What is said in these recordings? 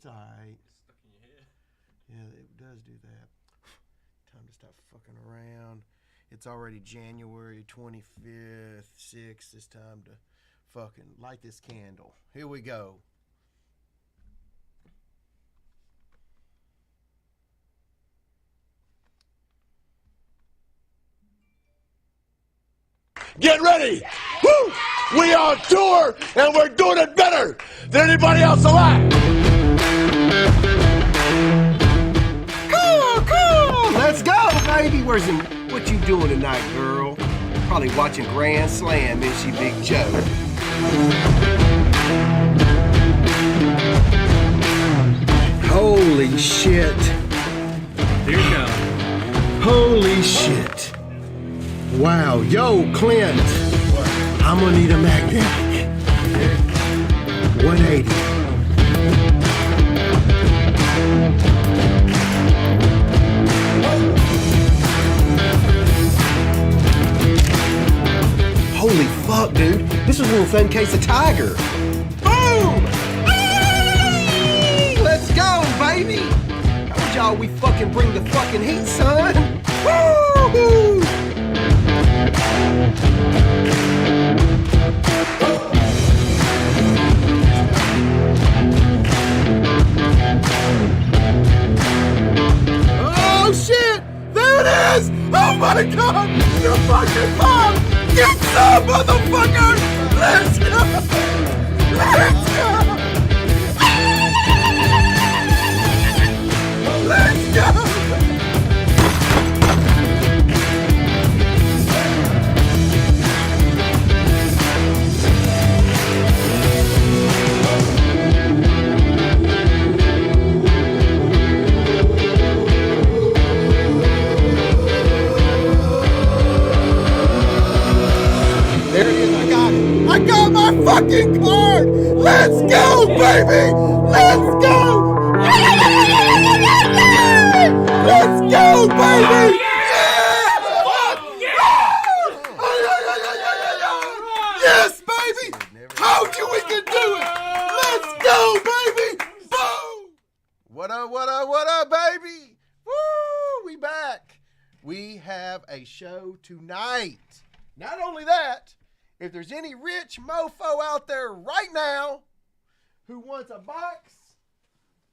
It's all right. It's stuck in your head. Yeah, it does do that. Time to stop fucking around. It's already January 25th, 6th. It's time to fucking light this candle. Here we go. Get ready! Woo! We are on tour and we're doing it better than anybody else alive! Cool! Let's go, baby! What you doing tonight, girl? Probably watching Grand Slam, is she, Big Joe? Holy shit. Here you go. Holy shit. Wow. Yo, Clint. I'm gonna need a magnetic. 180. Holy fuck, dude. This was in the same case of Tiger. Boom! Hey! Let's go, baby! Told y'all we fucking bring the fucking heat, son. Woo! Oh shit! There it is! Oh my god! You fucking mom! Get some, motherfucker! Let's go! Let's go! Let's go! There it is, I got it. I got my fucking card! Let's go, baby! Let's go! Let's go, baby! Yes, baby! Told you we could do it! Let's go, baby! Boom! What up, what up, what up, baby? Woo! We back. We have a show tonight. Not only that, if there's any rich mofo out there right now who wants a box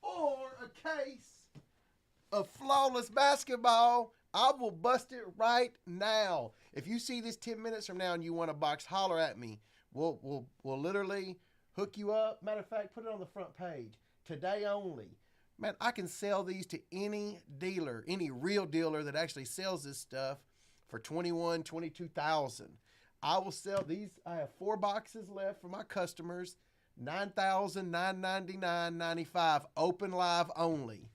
or a case of flawless basketball, I will bust it right now. If you see this 10 minutes from now and you want a box, holler at me. We'll literally hook you up. Matter of fact, put it on the front page. Today only. Man, I can sell these to any dealer, any real dealer that actually sells this stuff for $21,000, $22,000. I will sell these. I have 4 boxes left for my customers. $9,999.95. Open live only.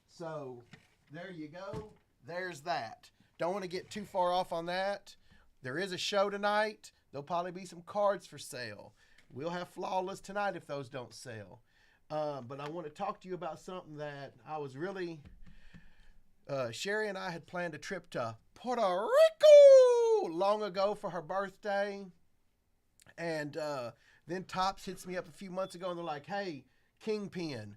So there you go. There's that. Don't want to get too far off on that. There is a show tonight. There'll probably be some cards for sale. We'll have flawless tonight if those don't sell. But I want to talk to you about something that I was really... Sherry and I had planned a trip to Puerto Rico long ago for her birthday. And then Tops hits me up a few months ago and they're like, hey, Kingpin,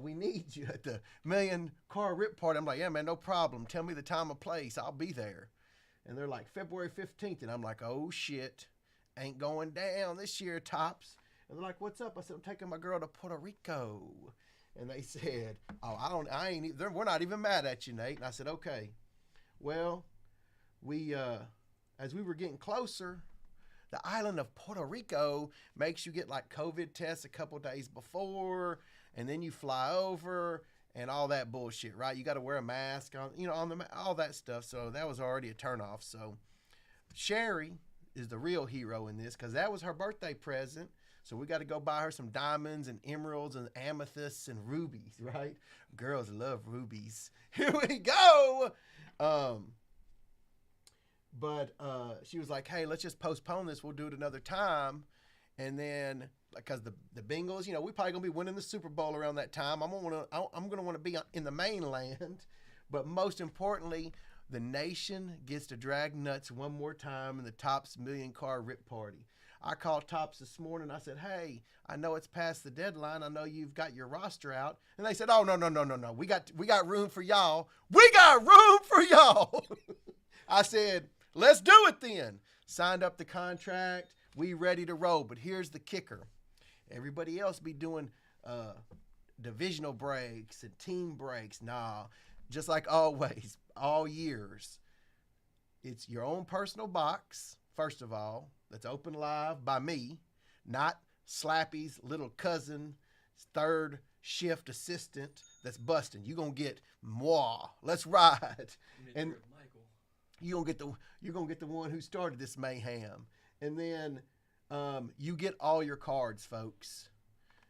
we need you at the million car rip party. I'm like, yeah, man, no problem. Tell me the time and place. I'll be there. And they're like, February 15th. And I'm like, oh, shit. Ain't going down this year, Tops. And they're like, what's up? I said, I'm taking my girl to Puerto Rico. And they said, oh, we're not even mad at you, Nate. And I said, okay. Well, as we were getting closer, the island of Puerto Rico makes you get like COVID tests a couple days before, and then you fly over and all that bullshit, right? You got to wear a mask on, all that stuff. So that was already a turnoff. So Sherry is the real hero in this because that was her birthday present. So we got to go buy her some diamonds and emeralds and amethysts and rubies, right? Girls love rubies. Here we go. But she was like, hey, let's just postpone this. We'll do it another time. And then, because the Bengals, we probably going to be winning the Super Bowl around that time. I'm going to want to be in the mainland. But most importantly, the nation gets to drag nuts one more time in the Tops Million Car Rip Party. I called Tops this morning. I said, hey, I know it's past the deadline. I know you've got your roster out. And they said, oh, no. We got room for y'all. We got room for y'all. I said, let's do it then. Signed up the contract. We ready to roll. But here's the kicker. Everybody else be doing divisional breaks and team breaks. Nah, just like always, all years. It's your own personal box, first of all, that's open live by me, not Slappy's little cousin, third shift assistant that's busting. You're going to get moi. Let's ride. And you're gonna get the one who started this mayhem. And then you get all your cards, folks.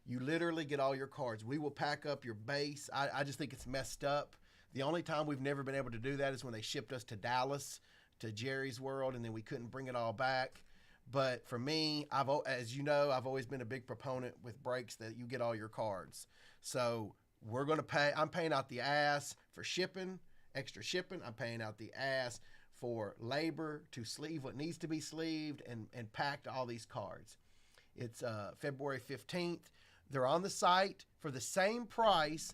You literally get all your cards. We will pack up your base. I just think it's messed up. The only time we've never been able to do that is when they shipped us to Dallas, to Jerry's World, and then we couldn't bring it all back. But for me, as you know, I've always been a big proponent with breaks that you get all your cards. So we're going to pay. I'm paying out the ass for shipping, extra shipping. I'm paying out the ass for labor to sleeve what needs to be sleeved and packed all these cards. It's February 15th. They're on the site for the same price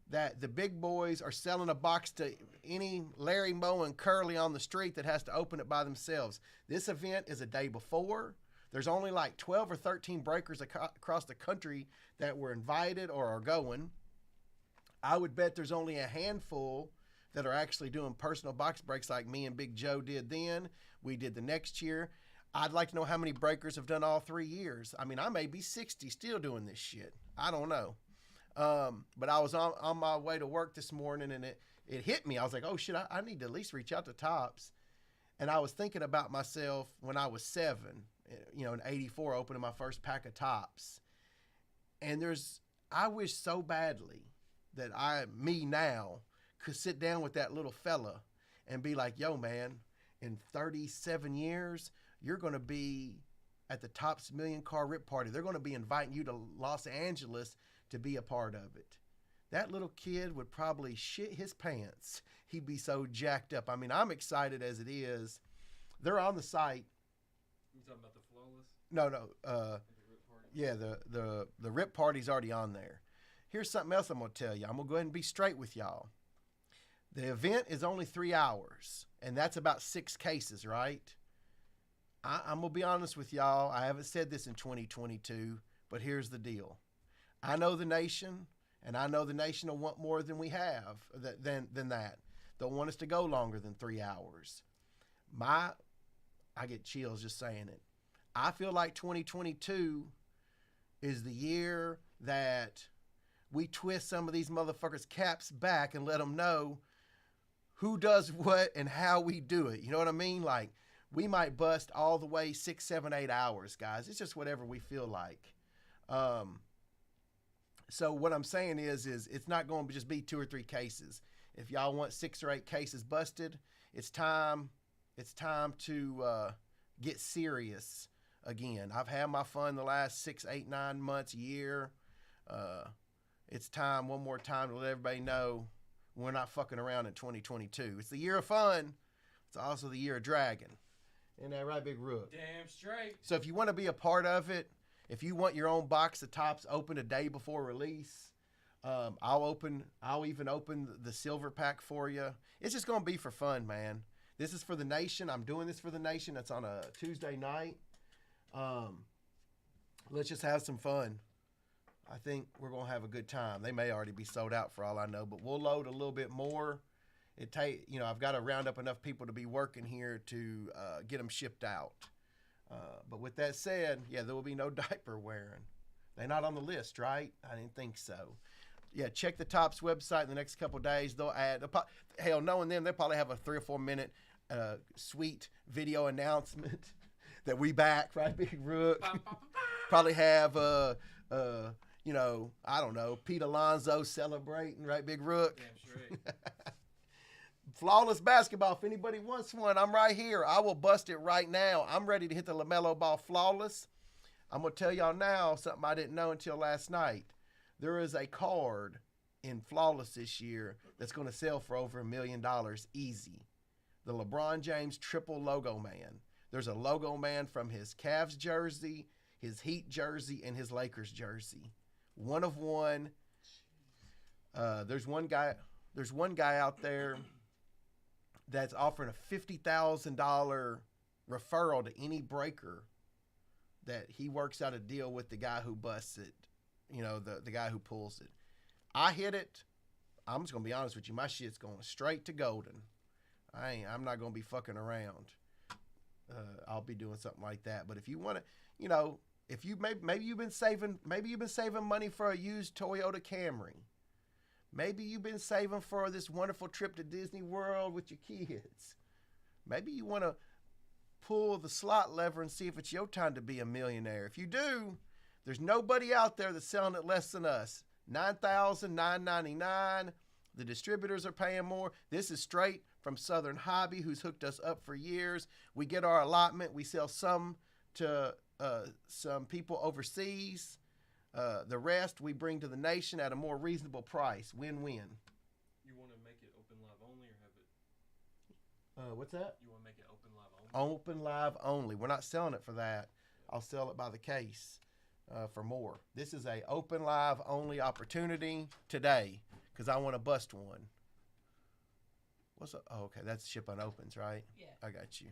that the big boys are selling a box to any Larry, Moe, and Curly on the street that has to open it by themselves. This event is a day before. There's only like 12 or 13 breakers across the country that were invited or are going. I would bet there's only a handful that are actually doing personal box breaks like me and Big Joe did then. We did the next year. I'd like to know how many breakers have done all 3 years. I mean, I may be 60 still doing this shit. I don't know. But I was on my way to work this morning and it hit me. I was like, oh shit, I need to at least reach out to Tops. And I was thinking about myself when I was 7, in 84, opening my first pack of Tops. And I wish so badly that me now could sit down with that little fella and be like, yo man, in 37 years, you're going to be at the Tops Million Car Rip Party. They're going to be inviting you to Los Angeles to be a part of it. That little kid would probably shit his pants. He'd be so jacked up. I mean, I'm excited as it is. They're on the site. You talking about the Flawless? No. Yeah, the Rip Party's already on there. Here's something else I'm going to tell you. I'm going to go ahead and be straight with y'all. The event is only 3 hours, and that's about 6 cases, right? I'm going to be honest with y'all. I haven't said this in 2022, but here's the deal. I know the nation, and I know the nation will want more than we have, than that. They'll want us to go longer than 3 hours. I get chills just saying it. I feel like 2022 is the year that we twist some of these motherfuckers' caps back and let them know who does what and how we do it. You know what I mean? Like, we might bust all the way 6, 7, 8 hours, guys. It's just whatever we feel like. So what I'm saying is it's not going to just be 2 or 3 cases. If y'all want 6 or 8 cases busted, it's time to get serious again. I've had my fun the last 6, 8, 9 months, year. It's time, one more time, to let everybody know we're not fucking around in 2022. It's the year of fun. It's also the year of dragon. Isn't that right, Big Rook? Damn straight. So if you want to be a part of it, if you want your own box of Tops open a day before release, I'll even open the silver pack for you. It's just going to be for fun, man. This is for the nation. I'm doing this for the nation. It's on a Tuesday night. Let's just have some fun. I think we're going to have a good time. They may already be sold out for all I know, but we'll load a little bit more. I've got to round up enough people to be working here to get them shipped out. But with that said, yeah, there will be no diaper wearing. They're not on the list, right? I didn't think so. Yeah, check the Tops website in the next couple of days. They'll add, knowing them, they'll probably have a 3 or 4 minute sweet video announcement that we back, right, Big Rook? Probably have, I don't know, Pete Alonso celebrating, right, Big Rook? Damn straight. Flawless basketball. If anybody wants one, I'm right here. I will bust it right now. I'm ready to hit the LaMelo Ball Flawless. I'm going to tell y'all now something I didn't know until last night. There is a card in Flawless this year that's going to sell for over $1 million easy. The LeBron James triple logo man. There's a logo man from his Cavs jersey, his Heat jersey, and his Lakers jersey. One of one. There's one guy out there that's offering a $50,000 referral to any breaker that he works out a deal with the guy who busts it, the guy who pulls it. I hit it. I'm just gonna be honest with you. My shit's going straight to golden. I'm not gonna be fucking around. I'll be doing something like that. But if you want to, if you maybe you've been saving money for a used Toyota Camry. Maybe you've been saving for this wonderful trip to Disney World with your kids. Maybe you want to pull the slot lever and see if it's your time to be a millionaire. If you do, there's nobody out there that's selling it less than us. $9,999. The distributors are paying more. This is straight from Southern Hobby, who's hooked us up for years. We get our allotment. We sell some to some people overseas. The rest we bring to the nation at a more reasonable price. Win-win. You want to make it open live only or have it? What's that? You want to make it open live only? Open live only. We're not selling it for that. I'll sell it by the case for more. This is a open live only opportunity today because I want to bust one. What's up? Oh, okay. That's ship unopens, right? Yeah. I got you.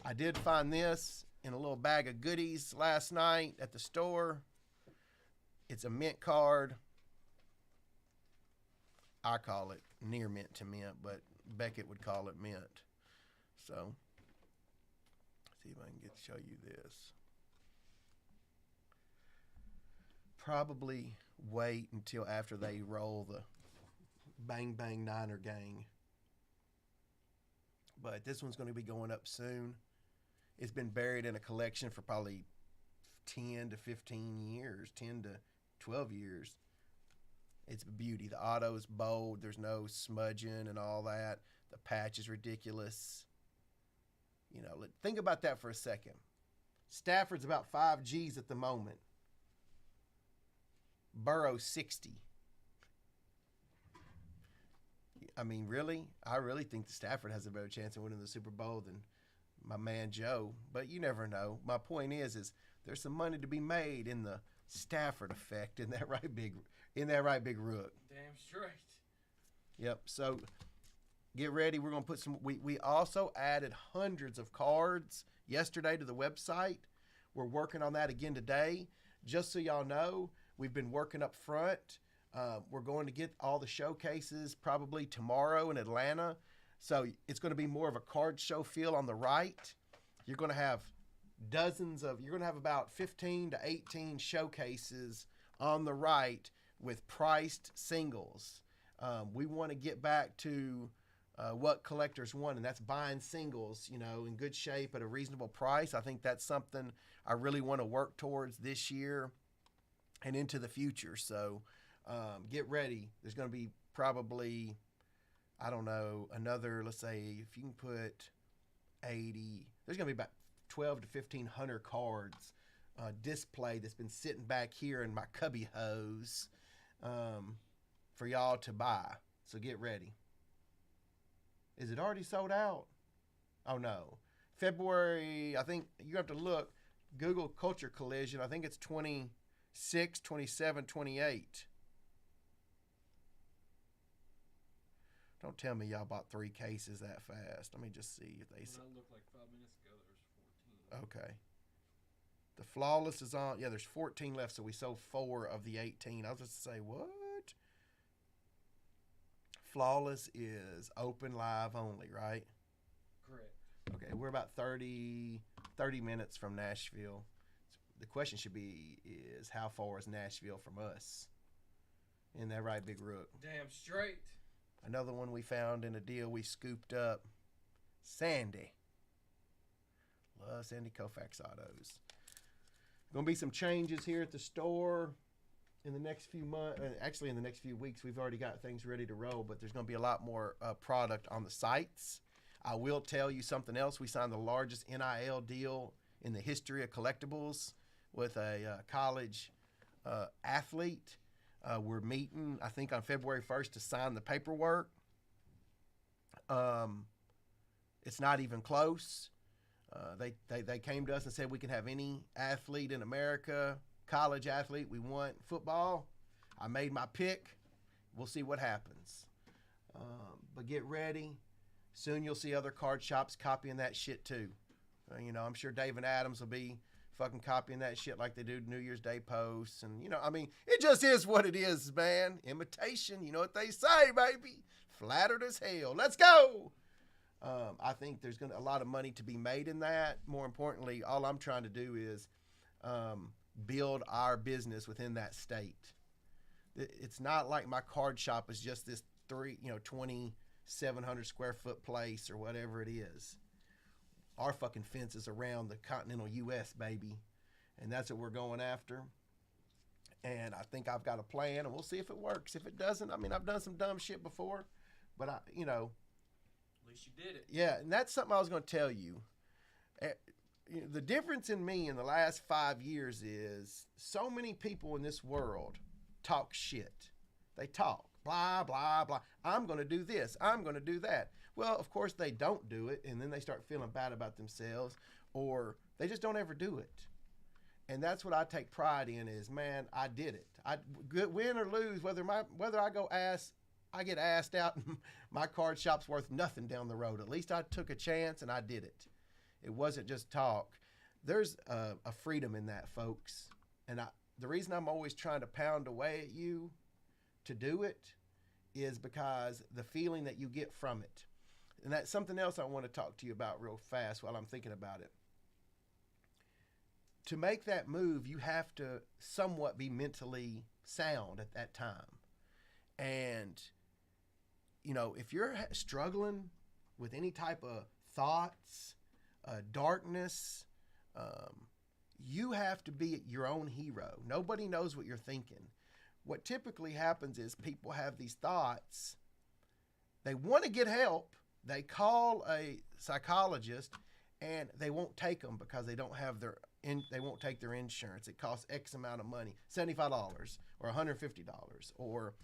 I did find this in a little bag of goodies last night at the store. It's a mint card. I call it near mint to mint, but Beckett would call it mint. So, see if I can show you this. Probably wait until after they roll the Bang Bang Niner Gang. But this one's going to be going up soon. It's been buried in a collection for probably 10 to 15 years, 10 to 12 years. It's a beauty. The auto's bold. There's no smudging and all that. The patch is ridiculous. Think about that for a second. Stafford's about 5 G's at the moment. Burrow's 60. I mean, really? I really think that Stafford has a better chance of winning the Super Bowl than my man Joe. But you never know. My point is there's some money to be made in the Stafford effect in that right big rook. Damn straight. Yep. So get ready. We're gonna put some. We also added hundreds of cards yesterday to the website. We're working on that again today. Just so y'all know, we've been working up front. We're going to get all the showcases probably tomorrow in Atlanta. So it's going to be more of a card show feel on the right. You're going to have about 15 to 18 showcases on the right with priced singles. We want to get back to what collectors want, and that's buying singles, in good shape at a reasonable price. I think that's something I really want to work towards this year and into the future. So get ready. There's going to be probably, I don't know, another, let's say, if you can put 80, there's going to be about 12 to 1,500 cards display that's been sitting back here in my cubby hose for y'all to buy. So get ready. Is it already sold out? Oh, no. February, I think you have to look. Google Culture Collision. I think it's 26, 27, 28. Don't tell me y'all bought 3 cases that fast. Let me just see if they... When I looked like 5 minutes ago, there was 14. Okay. The Flawless is on. Yeah, there's 14 left, so we sold 4 of the 18. I was just to say, what? Flawless is open live only, right? Correct. Okay, we're about 30 minutes from Nashville. The question should be is how far is Nashville from us? Isn't that right, Big Rook? Damn straight. Another one we found in a deal we scooped up. Sandy. Love Sandy Koufax autos. Going to be some changes here at the store in the next few months. Actually, in the next few weeks, we've already got things ready to roll, but there's going to be a lot more product on the sites. I will tell you something else. We signed the largest NIL deal in the history of collectibles with a college athlete. We're meeting, I think, on February 1st to sign the paperwork. It's not even close. They came to us and said we can have any athlete in America, college athlete we want, football. I made my pick. We'll see what happens. But get ready. Soon you'll see other card shops copying that shit too. You know, I'm sure Dave and Adams will be fucking copying that shit like they do New Year's Day posts. And, you know, I mean, it just is what it is, man. Imitation, you know what they say, baby. Flattered as hell. Let's go. I think there's a lot of money to be made in that. More importantly, all I'm trying to do is build our business within that state. It's not like my card shop is just this 2,700 square foot place or whatever it is. Our fucking fence is around the continental U.S., baby. And that's what we're going after. And I think I've got a plan, and we'll see if it works. If it doesn't, I mean, I've done some dumb shit before, but At least you did it. Yeah, and that's something I was going to tell you. The difference in me in the last 5 years is so many people in this world talk shit. They talk, blah, blah, blah. I'm going to do this. I'm going to do that. Well, of course, they don't do it, and then they start feeling bad about themselves, or they just don't ever do it. And that's what I take pride in is, man, I did it. Win or lose, whether I get asked out and my card shop's worth nothing down the road. At least I took a chance and I did it. It wasn't just talk. There's a freedom in that, folks. And the reason I'm always trying to pound away at you to do it is because the feeling that you get from it. And that's something else I want to talk to you about real fast while I'm thinking about it. To make that move, you have to somewhat be mentally sound at that time. And, you know, if you're struggling with any type of thoughts, darkness, you have to be your own hero. Nobody knows what you're thinking. What typically happens is people have these thoughts. They want to get help. They call a psychologist and they won't take them because they don't have they won't take their insurance. It costs X amount of money, $75 or $150, or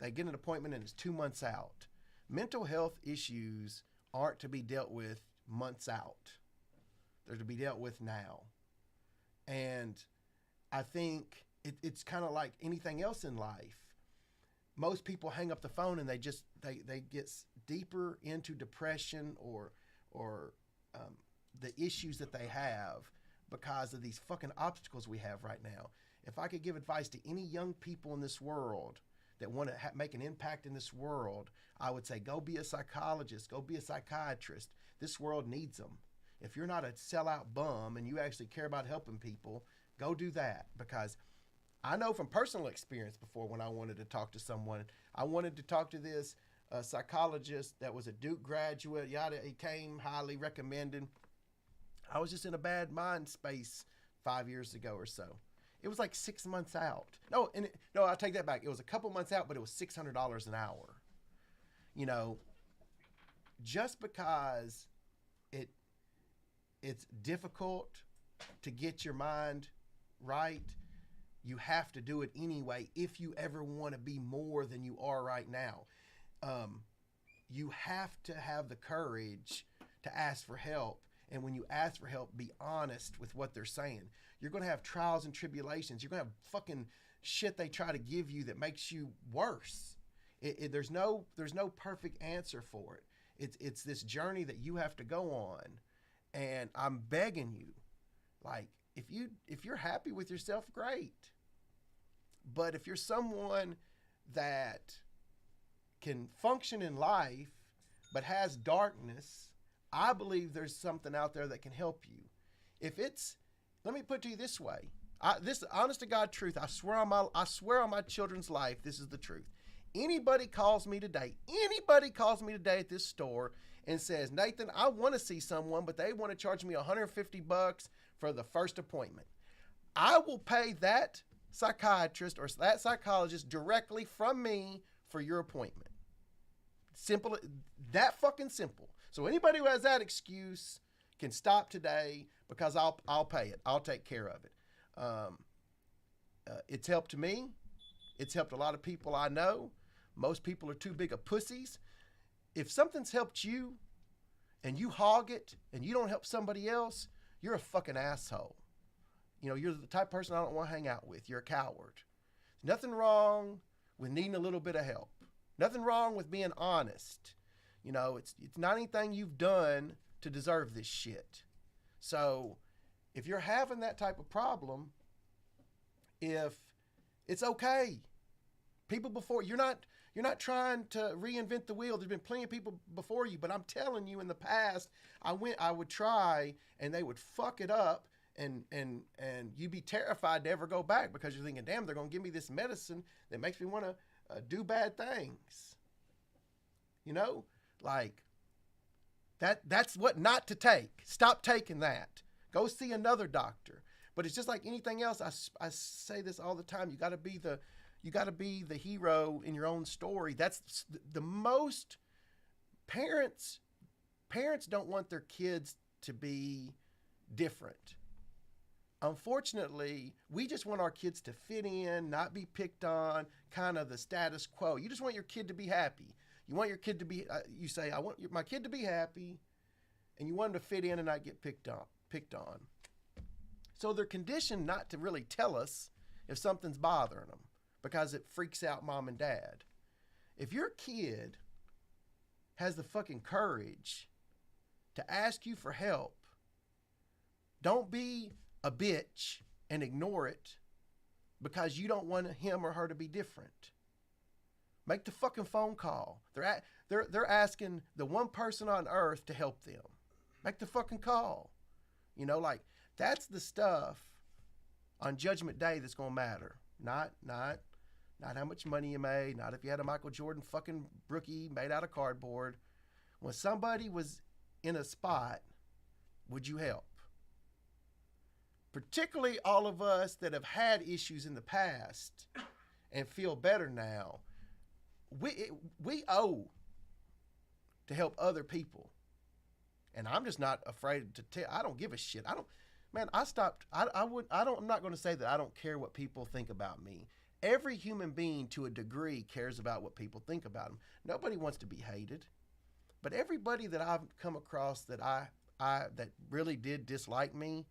they get an appointment and it's 2 months out. Mental health issues aren't to be dealt with months out. They're to be dealt with now. And I think it's kind of like anything else in life. Most people hang up the phone and they get deeper into depression or the issues that they have because of these fucking obstacles we have right now. If I could give advice to any young people in this world that want to make an impact in this world, I would say go be a psychologist, go be a psychiatrist. This world needs them. If you're not a sellout bum and you actually care about helping people, go do that. Because I know from personal experience before, when I wanted to talk to someone, I wanted to talk to this psychologist that was a Duke graduate, yada, he came highly recommended. I was just in a bad mind space 5 years ago or so. It was like 6 months out. No, I take that back. It was a couple months out, but it was $600 an hour. You know, just because it's difficult to get your mind right, you have to do it anyway if you ever want to be more than you are right now. You have to have the courage to ask for help. And when you ask for help, be honest with what they're saying. You're going to have trials and tribulations. You're going to have fucking shit they try to give you that makes you worse. There's no perfect answer for it. It's this journey that you have to go on. And I'm begging you, like, if you're happy with yourself, great. But if you're someone that can function in life but has darkness, I believe there's something out there that can help you. Let me put it to you this way. This honest to God truth. I swear on my children's life, this is the truth. Anybody calls me today at this store and says, Nathan, I want to see someone, but they want to charge me $150 for the first appointment. I will pay that psychiatrist or that psychologist directly from me for your appointment. Simple, that fucking simple. So anybody who has that excuse can stop today because I'll pay it. I'll take care of it. It's helped me. It's helped a lot of people I know. Most people are too big of pussies. If something's helped you and you hog it and you don't help somebody else, you're a fucking asshole. You know, you're the type of person I don't want to hang out with. You're a coward. Nothing wrong with needing a little bit of help. Nothing wrong with being honest. You know, it's not anything you've done to deserve this shit. So if you're having that type of problem, if it's okay, people before you're not trying to reinvent the wheel. There's been plenty of people before you, but I'm telling you, in the past, I would try and they would fuck it up, and you'd be terrified to ever go back because you're thinking, damn, they're gonna give me this medicine that makes me want to do bad things. You know, like that's what not to take. Stop taking that. Go see another doctor. But it's just like anything else. I say this all the time. You got to be the hero in your own story. That's the most parents don't want their kids to be different. Unfortunately, we just want our kids to fit in, not be picked on, kind of the status quo. You just want your kid to be happy. You want your kid to be, you say, I want my kid to be happy, and you want them to fit in and not get picked on. So they're conditioned not to really tell us if something's bothering them because it freaks out mom and dad. If your kid has the fucking courage to ask you for help, don't be a bitch and ignore it because you don't want him or her to be different. Make the fucking phone call. They're asking the one person on earth to help them. Make the fucking call. You know, like, that's the stuff on Judgment Day that's gonna matter. Not how much money you made, not if you had a Michael Jordan fucking brookie made out of cardboard. When somebody was in a spot, would you help? Particularly all of us that have had issues in the past and feel better now. We owe to help other people. And I'm just not afraid to tell. I don't give a shit. I'm not going to say that I don't care what people think about me. Every human being to a degree cares about what people think about them. Nobody wants to be hated. But everybody that I've come across that that really did dislike me,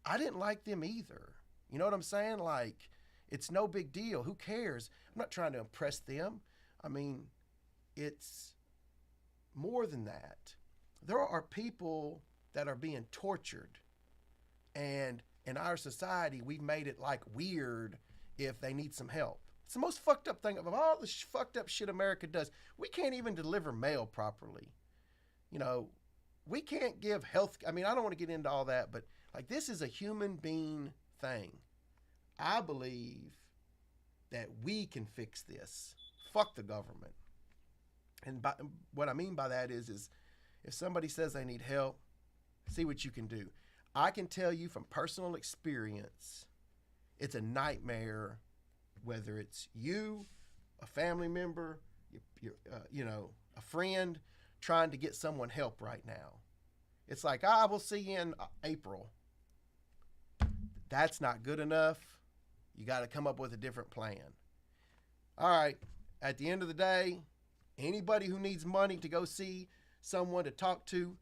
I didn't like them either. You know what I'm saying? Like, it's no big deal. Who cares? I'm not trying to impress them. I mean, it's more than that. There are people that are being tortured. And in our society, we've made it like weird if they need some help. It's the most fucked up thing of all the fucked up shit America does. We can't even deliver mail properly. You know, we can't give health. I mean, I don't want to get into all that, but like, this is a human being thing. I believe that we can fix this. Fuck the government. And what I mean by that is if somebody says they need help, see what you can do. I can tell you from personal experience, it's a nightmare, whether it's you, a family member, a friend, trying to get someone help right now. It's like, we'll see you in April. That's not good enough. You got to come up with a different plan. All right. At the end of the day, anybody who needs money to go see someone to talk to,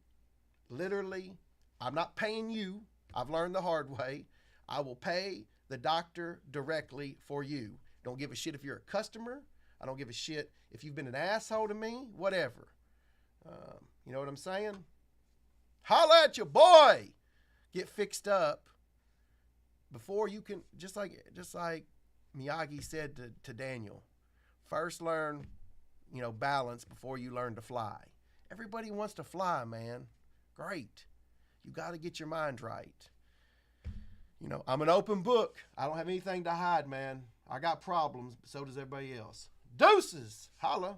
literally, I'm not paying you. I've learned the hard way. I will pay the doctor directly for you. Don't give a shit if you're a customer. I don't give a shit if you've been an asshole to me, whatever. You know what I'm saying? Holla at your boy. Get fixed up before you can, just like Miyagi said to Daniel, first learn, balance before you learn to fly. Everybody wants to fly, man. Great. You got to get your mind right. I'm an open book. I don't have anything to hide, man. I got problems, but so does everybody else. Deuces. Holla.